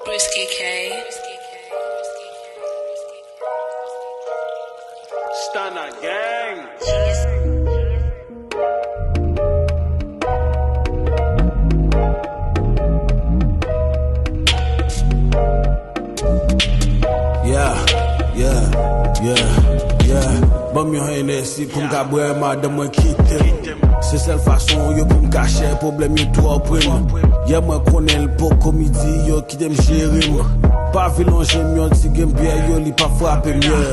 Risky K. Stunner gang. Bon yon Hennessy pou m'ka bwe madame mwen kite. Se sel fason yo pou m'kache problem yo tou oprim. Ye mwen konen l po komidi yo ki dem jerim. Pa vilon jem yon ti gen biye yo li pa frape mye.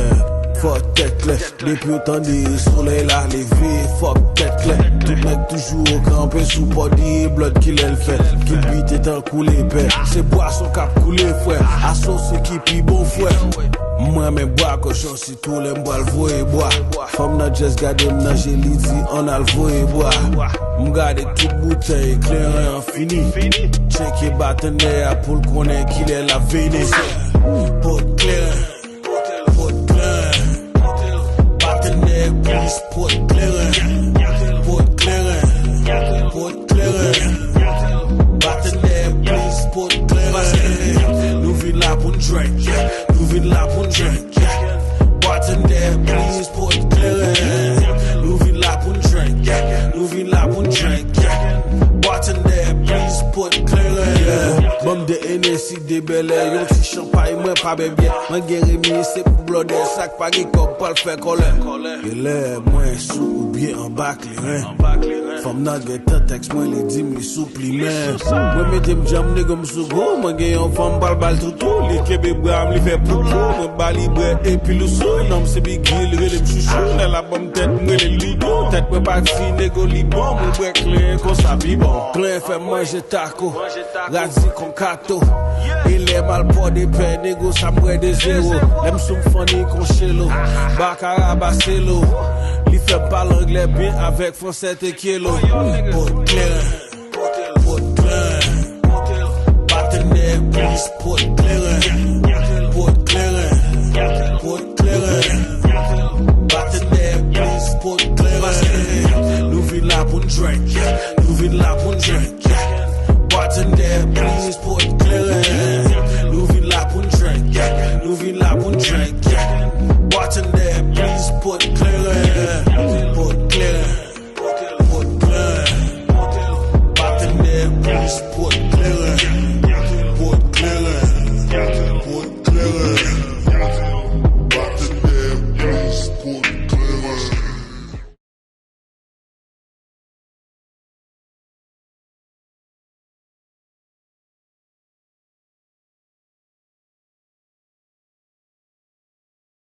Fuck tête clé, depuis autant de soleil la levé. Fuck tête clé, tout mec toujours campé sous body. Blood qui l'elle fait, qui bite est en coulé paix. C'est boisson cap coulé frère, associé qui pi bon frère. Moi men bois cochon si tous les m'bois le voye bois. Femme n'a just gade m'nan jeliti on a le voye bois. M'gade toute bouteille clair et infini. Check et partenaire pour le connaître qu'il est la veine. Pot clair. Please put clearing, put clearing, put clearing. Bartender, please put clearing. Nous vînes là pour drink, nous vînes là pour drink. Bartender, please put clearing. Nous vînes là pour drink, nous vînes là pour drink. Bartender, please put clearing. Bam de Hennessy de Bel Air, yon ti champagne moi pas bébé. Man Guérémy c'est pour bloder, sac pas qui comme pas le faire coller. Il est moins sous ou bien en bas clairin. Femme n'a guette texte moi les 10 000 suppléments. Moi mettez m'jam nèg m'sou go, man gen yon femme bal tout tout. Li kebe bram li fait pou pou, moi bali bre et puis le sou. Non c'est big deal, relé m'chouchou, dans la bonne tête moi les lido. Tête moi pas fi négo li bon, moi bre clair qu'on sa vie bon. Clair fait manger taco, radzi con kato. Il est mal pour des paix, négo ça m'bre de zéro. L'aime soum funny con chelo, Baccara Barcelo. Li fait parler anglais bien avec français et kielo. Put clear, put clear. Partenaire, please put clear. Put clear, put clear. Partenaire, please put clear. Nous vînes là pour drink, nous vînes là pour drink. Bartender, please put clear. Nous vînes là pour drink, nous vînes là pour drink. Bartender, please put clear. Put clear, put clear. Bartender, please put clear. Put clear, put clear. Bartender, please put clear.